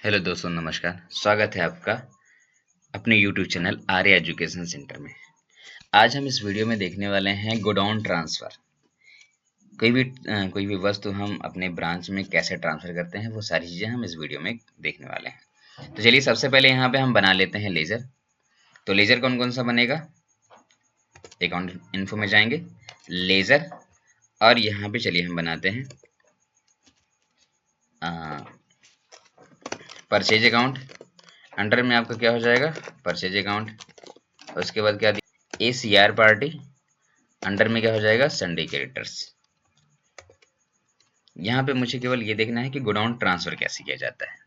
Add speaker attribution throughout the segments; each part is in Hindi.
Speaker 1: हेलो दोस्तों, नमस्कार। स्वागत है आपका अपने यूट्यूब चैनल आर्य एजुकेशन सेंटर में। आज हम इस वीडियो में देखने वाले हैं गोडाउन ट्रांसफ़र। कोई भी वस्तु हम अपने ब्रांच में कैसे ट्रांसफ़र करते हैं, वो सारी चीज़ें हम इस वीडियो में देखने वाले हैं। तो चलिए, सबसे पहले यहाँ पे हम बना लेते हैं लेज़र। तो लेज़र कौन कौन सा बनेगा? अकाउंट इन्फो में जाएंगे, लेज़र, और यहाँ पे चलिए हम बनाते हैं परचेज अकाउंट। अंडर में आपका क्या हो जाएगा? Purchase account. उसके बाद क्या ACR पार्टी, अंडर में क्या हो जाएगा? Sunday creditors. यहाँ पे मुझे केवल ये देखना है कि गोडाउन ट्रांसफर कैसे किया जाता है।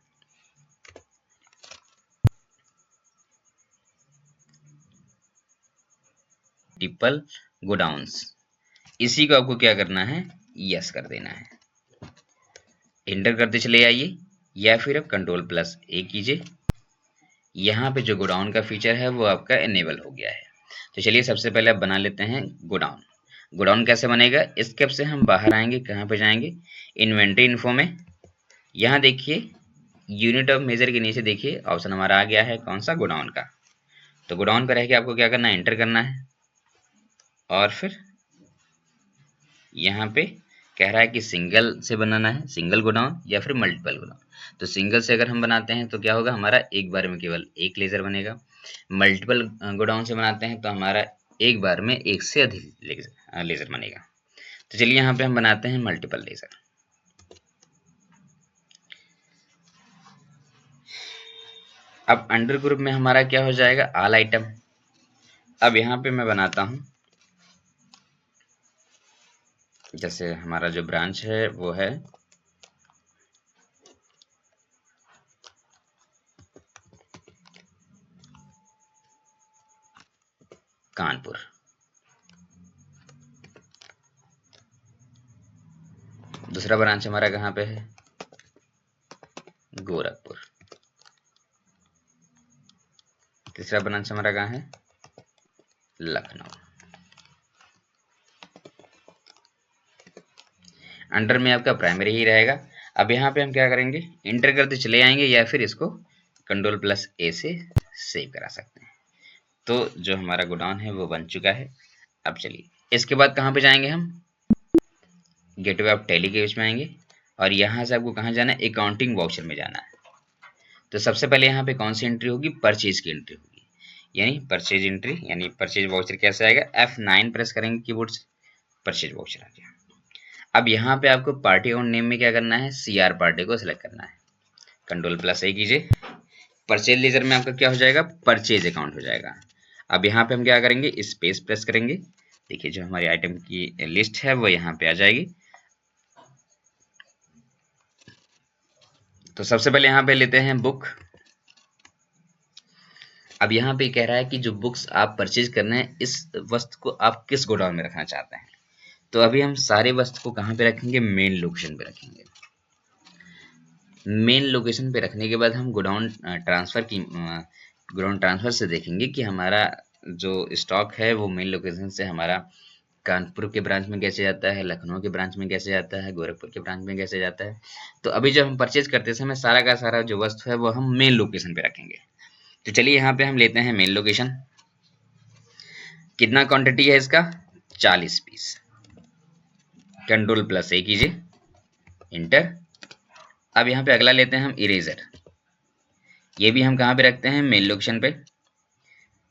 Speaker 1: मल्टीपल गोडाउन्स, इसी को आपको क्या करना है? यस कर देना है। एंटर करते चले आइए, या फिर आप कंट्रोल+A कीजिए। यहाँ पे जो गोडाउन का फीचर है वो आपका इनेबल हो गया है। तो चलिए, सबसे पहले आप बना लेते हैं गोडाउन। गोडाउन कैसे बनेगा? स्केप से हम बाहर आएंगे, कहाँ पे जाएंगे? इन्वेंट्री इन्फो में। यहाँ देखिए, यूनिट ऑफ मेजर के नीचे देखिए ऑप्शन हमारा आ गया है, कौन सा? गोडाउन का। तो गोडाउन पर रह के आपको क्या करना है? एंटर करना है, और फिर यहाँ पे कह रहा है कि सिंगल से बनाना है, सिंगल गोडाउन या फिर मल्टीपल गोडाउन। तो सिंगल से अगर हम बनाते हैं तो क्या होगा? हमारा एक बार में केवल एक लेज़र बनेगा। मल्टीपल गोडाउन से बनाते हैं तो हमारा एक बार में एक से अधिक लेज़र बनेगा। तो चलिए, यहाँ पे हम बनाते हैं मल्टीपल लेज़र। अब अंडर ग्रुप में हमारा क्या हो जाएगा? All item. अब यहाँ पे मैं बनाता हूँ, जैसे हमारा जो ब्रांच है वो है कानपुर। दूसरा ब्रांच हमारा कहाँ पे है? गोरखपुर। तीसरा ब्रांच हमारा कहाँ है? लखनऊ। अंडर में आपका प्राइमरी ही रहेगा। अब यहाँ पे हम क्या करेंगे? इंटर करते चले आएंगे, या फिर इसको कंट्रोल+A से सेव करा सकते हैं। तो जो हमारा गोडाउन है वो बन चुका है। अब चलिए, इसके बाद कहाँ पे जाएंगे हम? गेटवे ऑफ टैली के उसमें आएंगे, और यहाँ से आपको कहाँ जाना है? अकाउंटिंग वाउचर में जाना है। तो सबसे पहले यहाँ पे कौन सी एंट्री होगी? परचेज की एंट्री होगी, यानी परचेज एंट्री, यानी परचेज वाउचर कैसे आएगा? F9 प्रेस करेंगे कीबोर्ड से, परचेज वाउचर आ गया। अब यहाँ पे आपको पार्टी अकाउंट नेम में क्या करना है? CR पार्टी को सिलेक्ट करना है। कंट्रोल+A कीजिए। परचेज लेजर में आपका क्या हो जाएगा? परचेज अकाउंट हो जाएगा। अब यहाँ पे हम क्या करेंगे? स्पेस प्रेस करेंगे। देखिए, जो हमारी आइटम की लिस्ट है वो यहाँ पे आ जाएगी। तो सबसे पहले यहाँ पे लेते हैं बुक। अब यहाँ पे कह रहा है कि जो बुक्स आप परचेज करना है, इस वस्तु को आप किस गोडाउन में रखना चाहते हैं। तो अभी हम सारे वस्तु को कहाँ पे रखेंगे? मेन लोकेशन पे रखेंगे। मेन लोकेशन पे रखने के बाद हम गोडाउन ट्रांसफर से देखेंगे कि हमारा जो स्टॉक है वो मेन लोकेशन से हमारा कानपुर के ब्रांच में कैसे जाता है, लखनऊ के ब्रांच में कैसे जाता है, गोरखपुर के ब्रांच में कैसे जाता है। तो अभी जब हम परचेज करते समय सारा का सारा जो वस्तु है वो हम मेन लोकेशन पे रखेंगे। तो चलिए, यहाँ पे हम लेते हैं मेन लोकेशन। कितना क्वांटिटी है इसका? 40 पीस। कंट्रोल+A कीजिए, इंटर। अब यहाँ पे अगला लेते हैं हम इरेजर। ये भी हम कहाँ पे रखते हैं? मेन लोकेशन पे।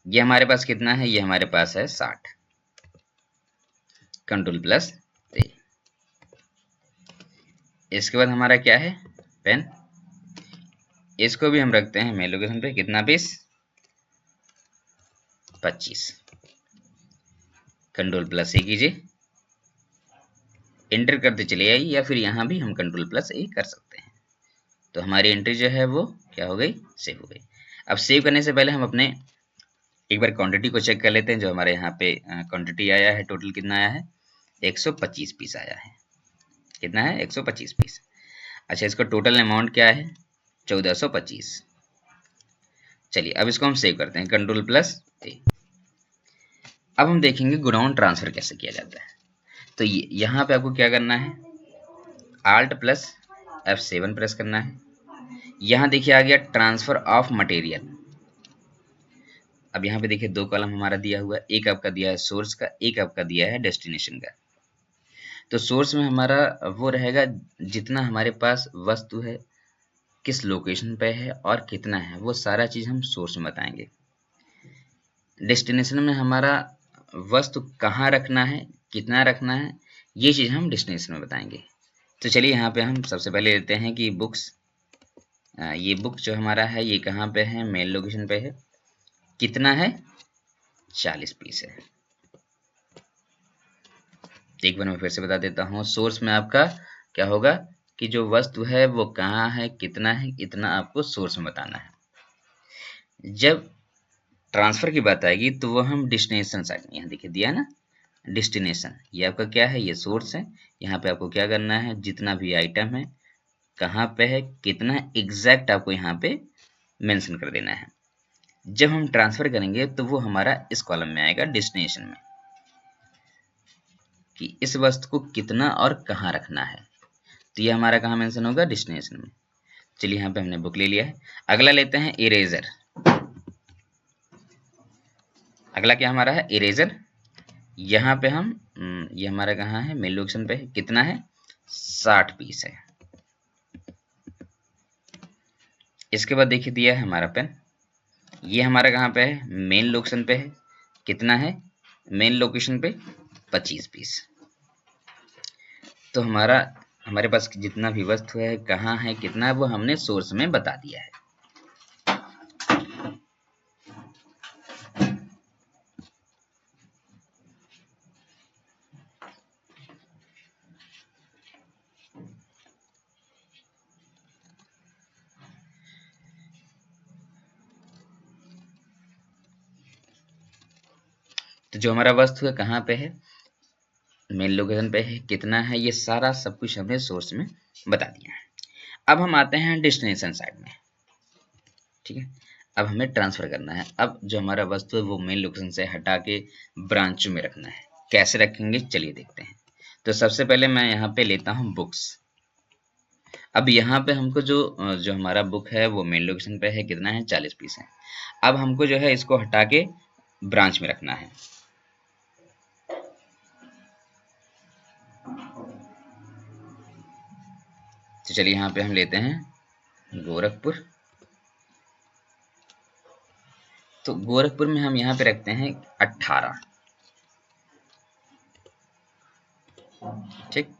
Speaker 1: ये हमारे पास कितना है? ये हमारे पास है 60। कंट्रोल+A। इसके बाद हमारा क्या है? पेन। इसको भी हम रखते हैं मेन लोकेशन पे। कितना पीस? 25। कंट्रोल+A कीजिए, एंटर करते चले आइए, या फिर यहाँ भी हम कंट्रोल+A कर सकते हैं। तो हमारी एंट्री जो है वो क्या हो गई? सेव हो गई। अब सेव करने से पहले हम अपने एक बार क्वांटिटी को चेक कर लेते हैं। जो हमारे यहाँ पे क्वांटिटी आया है, टोटल कितना आया है? 125 पीस आया है। कितना है? 125 पीस। अच्छा, इसका टोटल अमाउंट क्या है? 1425। चलिए, अब इसको हम सेव करते हैं, कंट्रोल+A। अब हम देखेंगे गोडाउन ट्रांसफर कैसे किया जाता है। तो यहाँ पे आपको क्या करना है? Alt+F7 प्रेस करना है। यहाँ देखिए आ गया ट्रांसफर ऑफ मटेरियल। अब यहाँ पे देखिए दो कॉलम हमारा दिया हुआ है, एक आपका दिया है सोर्स का, एक आपका दिया है डेस्टिनेशन का। तो सोर्स में हमारा वो रहेगा जितना हमारे पास वस्तु है, किस लोकेशन पे है और कितना है, वो सारा चीज़ हम सोर्स में बताएंगे। डेस्टिनेशन में हमारा वस्तु कहाँ रखना है, कितना रखना है, ये चीज़ हम डेस्टिनेशन में बताएंगे। तो चलिए यहाँ पे हम सबसे पहले लेते हैं कि बुक्स, ये बुक जो हमारा है ये कहाँ पे है, मेन लोकेशन पे है, कितना है, 40 पीस है। एक बार मैं फिर से बता देता हूँ, सोर्स में आपका क्या होगा कि जो वस्तु है वो कहाँ है, कितना है, इतना आपको सोर्स में बताना है। जब ट्रांसफर की बात आएगी तो वो हम डेस्टिनेशन साइड में, यहाँ देखिए दिया ना डेस्टिनेशन, ये आपका क्या है, ये सोर्स है। यहाँ पे आपको क्या करना है, जितना भी आइटम है, कहाँ पे है, कितना है, एग्जैक्ट आपको यहाँ पे मेंशन कर देना है। जब हम ट्रांसफर करेंगे तो वो हमारा इस कॉलम में आएगा डेस्टिनेशन में, कि इस वस्तु को कितना और कहाँ रखना है। तो ये हमारा कहाँ मेंशन होगा, डेस्टिनेशन में। चलिए यहाँ पे हमने बुक ले लिया है। अगला लेते हैं इरेजर। अगला क्या हमारा है, इरेजर। यहाँ पे हम ये हमारा कहाँ है, मेन लोकेशन पे है, कितना है, 60 पीस है। इसके बाद देखिए दिया है हमारा पेन, ये हमारा कहाँ पे है, मेन लोकेशन पे है, कितना है, मेन लोकेशन पे 25 पीस। तो हमारे पास जितना भी वस्तु है, कहाँ है, कितना है, वो हमने सोर्स में बता दिया है। तो जो हमारा वस्तु है कहाँ पे है, मेन लोकेशन पे है, कितना है, ये सारा सब कुछ हमने सोर्स में बता दिया है। अब हम आते हैं डेस्टिनेशन साइड में, ठीक है। अब हमें ट्रांसफर करना है। अब जो हमारा वस्तु है वो मेन लोकेशन से हटा के ब्रांच में रखना है। कैसे रखेंगे चलिए देखते हैं। तो सबसे पहले मैं यहाँ पे लेता हूँ बुक्स। अब यहाँ पे हमको जो हमारा बुक है वो मेन लोकेशन पे है, कितना है, 40 पीस है। अब हमको जो है इसको हटा के ब्रांच में रखना है। तो चलिए यहाँ पे हम लेते हैं गोरखपुर। तो गोरखपुर में हम यहाँ पे रखते हैं 18, ठीक।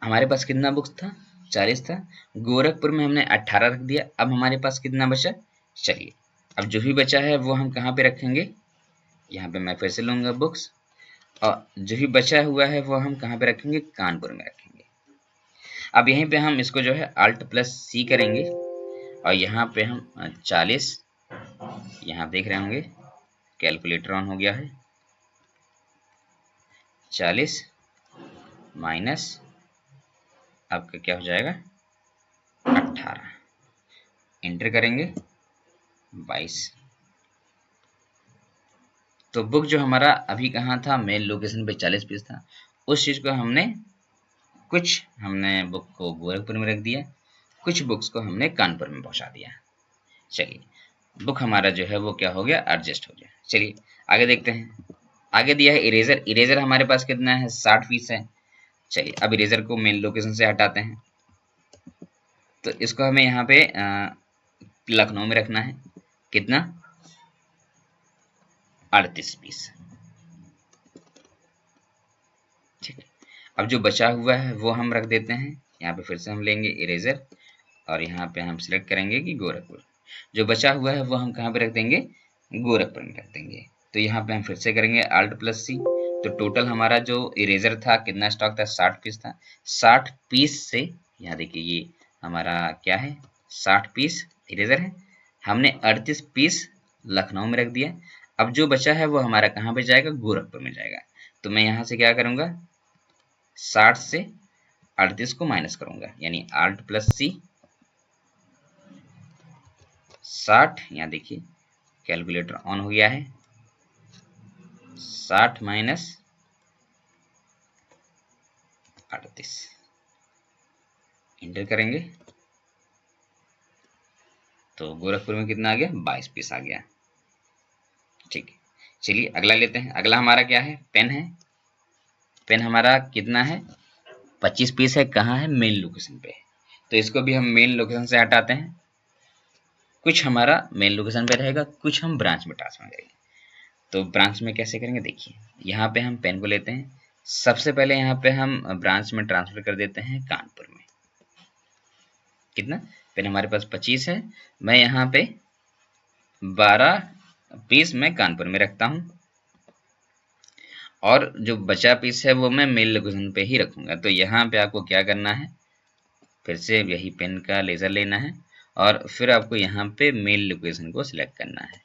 Speaker 1: हमारे पास कितना बुक्स था, 40 था। गोरखपुर में हमने 18 रख दिया। अब हमारे पास कितना बचा, चलिए अब जो भी बचा है वो हम कहाँ पे रखेंगे, यहाँ पे मैं फिर से लूंगा बुक्स, और जो भी बचा हुआ है वो हम कहाँ पे रखेंगे, कानपुर में रखेंगे। अब यहीं पे हम इसको जो है Alt प्लस C करेंगे, और यहाँ पे हम 40, यहाँ देख रहे होंगे कैलकुलेटर ऑन हो गया है, 40 माइनस आपका क्या हो जाएगा, 18, इंटर करेंगे 22। तो बुक जो हमारा अभी कहाँ था, मेन लोकेशन पे 40 पीस था, उस चीज़ को हमने बुक को गोरखपुर में रख दिया, कुछ बुक्स को हमने कानपुर में पहुंचा दिया। चलिए बुक हमारा जो है वो क्या हो गया, एडजस्ट हो गया। चलिए आगे देखते हैं। आगे दिया है इरेजर। इरेजर हमारे पास कितना है, 60 पीस है। चलिए अब इरेजर को मेन लोकेशन से हटाते हैं। तो इसको हमें यहाँ पे लखनऊ में रखना है, कितना, 38 पीस, ठीक है। अब जो बचा हुआ है वो हम रख देते हैं। यहाँ पे फिर से हम लेंगे इरेजर, और यहाँ पे हम सिलेक्ट करेंगे कि गोरखपुर। जो बचा हुआ है वो हम कहाँ पे रख देंगे, गोरखपुर में रख देंगे। तो यहाँ पे हम फिर से करेंगे Alt प्लस C। तो टोटल हमारा जो इरेजर था कितना स्टॉक था, 60 पीस था। 60 पीस से यहाँ देखिए ये हमारा क्या है, 60 पीस इरेजर है, हमने 38 पीस लखनऊ में रख दिया। अब जो बचा है वो हमारा कहाँ पे जाएगा, गोरखपुर में जाएगा। तो मैं यहाँ से क्या करूँगा, 60 से 38 को माइनस करूँगा, यानी Alt प्लस C 60, यहाँ देखिए कैलकुलेटर ऑन हो गया है, 60 माइनस 38, इंटर करेंगे तो गोरखपुर में कितना आ गया, 22 पीस आ गया। ठीक है, चलिए अगला लेते हैं। अगला हमारा क्या है, पेन है। पेन हमारा कितना है, 25 पीस है। कहाँ है, मेन लोकेशन पे। तो इसको भी हम मेन लोकेशन से हटाते हैं। कुछ हमारा मेन लोकेशन पे रहेगा, कुछ हम ब्रांच में ट्रांसफर करेंगे। तो ब्रांच में कैसे करेंगे, देखिए यहाँ पे हम पेन को लेते हैं। सबसे पहले यहाँ पे हम ब्रांच में ट्रांसफर कर देते हैं कानपुर में। कितना, पेन हमारे पास 25 है, मैं यहाँ पे 12 पीस मैं कानपुर में रखता हूँ, और जो बचा पीस है वो मैं मेल लोकेशन पे ही रखूंगा। तो यहाँ पे आपको क्या करना है, फिर से यही पेन का लेज़र लेना है, और फिर आपको यहाँ पे मेल लोकेशन को सिलेक्ट करना है।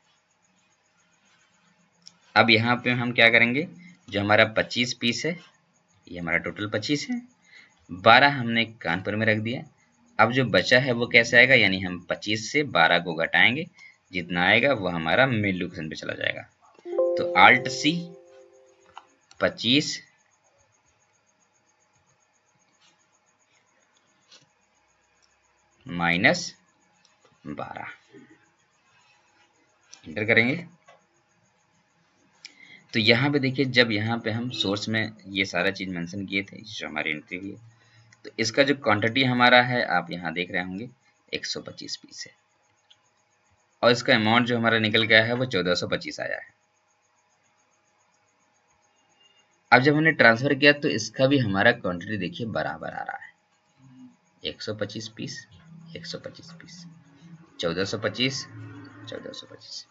Speaker 1: अब यहाँ पे हम क्या करेंगे, जो हमारा 25 पीस है, ये हमारा टोटल 25 है, 12 हमने कानपुर में रख दिया। अब जो बचा है वो कैसे आएगा, यानी हम 25 से 12 को घटाएंगे, जितना आएगा वो हमारा मेल लोकेशन पे चला जाएगा। तो Alt C 25 माइनस 12 इंटर करेंगे। तो यहाँ पे देखिए, जब यहाँ पे हम सोर्स में ये सारा चीज़ मेंशन किए थे जो हमारी एंट्री हुई है, तो इसका जो क्वांटिटी हमारा है आप यहाँ देख रहे होंगे 125 पीस है, और इसका अमाउंट जो हमारा निकल गया है वो 1425 आया है। अब जब हमने ट्रांसफर किया तो इसका भी हमारा क्वांटिटी देखिए बराबर आ रहा है, 125 पीस 125 पीस 1425 1425।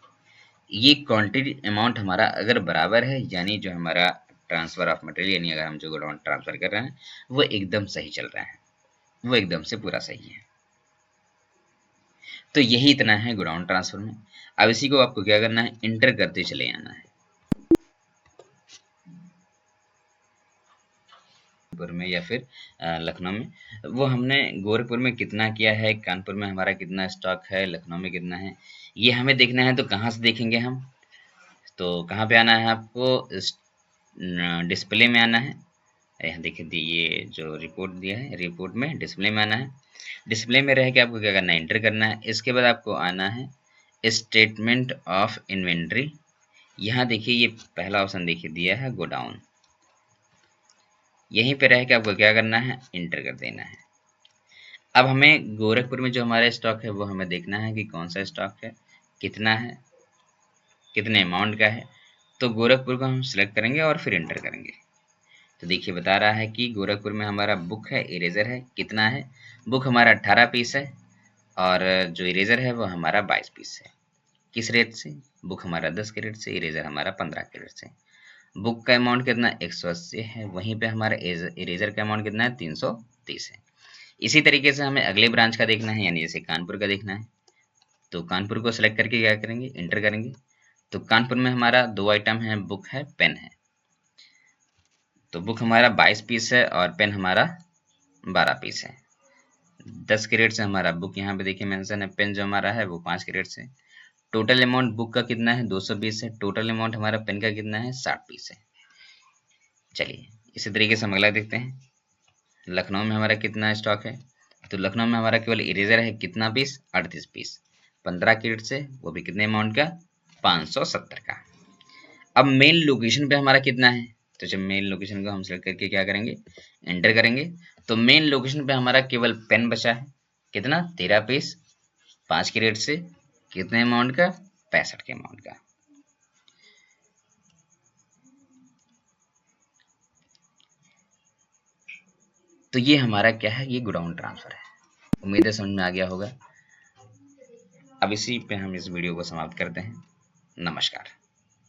Speaker 1: ये क्वांटिटी अमाउंट हमारा अगर बराबर है, यानी जो हमारा ट्रांसफर ऑफ मटेरियल, यानी अगर हम जो गोडाउन ट्रांसफर कर रहे हैं वो एकदम सही चल रहा है, वो एकदम से पूरा सही है। तो यही इतना है गोडाउन ट्रांसफर में। अब इसी को आपको क्या करना है, इंटर करते चले आना है। गोरखपुर में या फिर लखनऊ में, वो हमने गोरखपुर में कितना किया है, कानपुर में हमारा कितना स्टॉक है, लखनऊ में कितना है, ये हमें देखना है। तो कहाँ से देखेंगे हम, तो कहाँ पे आना है आपको, डिस्प्ले में आना है। यहाँ देखिए ये जो रिपोर्ट दिया है, रिपोर्ट में डिस्प्ले में आना है। डिस्प्ले में रह के आपको क्या करना है, एंटर करना है। इसके बाद आपको आना है स्टेटमेंट ऑफ इन्वेंट्री। यहाँ देखिए ये पहला ऑप्शन देखिए दिया है गोडाउन, यहीं पे रह के आपको क्या करना है, इंटर कर देना है। अब हमें गोरखपुर में जो हमारा स्टॉक है वो हमें देखना है कि कौन सा स्टॉक है, कितना है, कितने अमाउंट का है। तो गोरखपुर को हम सिलेक्ट करेंगे और फिर इंटर करेंगे। तो देखिए बता रहा है कि गोरखपुर में हमारा बुक है, इरेजर है, कितना है, बुक हमारा 18 पीस है, और जो इरेजर है वो हमारा 22 पीस है। किस रेट से, बुक हमारा 10 के रेट से, इरेजर हमारा 15 के रेट से। बुक का अमाउंट कितना 180 है, वहीं पे हमारा इरेजर का अमाउंट कितना है 330 है। इसी तरीके से हमें अगले ब्रांच का देखना है, यानी जैसे कानपुर का देखना है। तो कानपुर को सिलेक्ट करके क्या करेंगे, इंटर करेंगे। तो कानपुर में हमारा 2 आइटम है, बुक है, पेन है। तो बुक हमारा 22 पीस है और पेन हमारा 12 पीस है। 10 के रेट से हमारा बुक यहाँ पे देखिए मेंशन है, पेन जो हमारा है वो 5 के रेट से। टोटल अमाउंट बुक का कितना है 220 है, टोटल अमाउंट हमारा पेन का कितना है 60 पीस है। चलिए इसी तरीके से हम अगला देखते हैं। लखनऊ में हमारा कितना स्टॉक है, तो लखनऊ में हमारा केवल इरेजर है, कितना पीस 38 पीस, 15 के रेट से, वो भी कितने अमाउंट का 570 का। अब मेन लोकेशन पे हमारा कितना है, तो जब मेन लोकेशन को हम सेलेक्ट करके क्या करेंगे, एंटर करेंगे। तो मेन लोकेशन पे हमारा केवल पेन बचा है, कितना 13 पीस, 5 के रेट से, कितने अमाउंट का 65 के अमाउंट का। तो ये हमारा क्या है, ये गोडाउन ट्रांसफर है। उम्मीद है समझ में आ गया होगा। अब इसी पे हम इस वीडियो को समाप्त करते हैं। नमस्कार।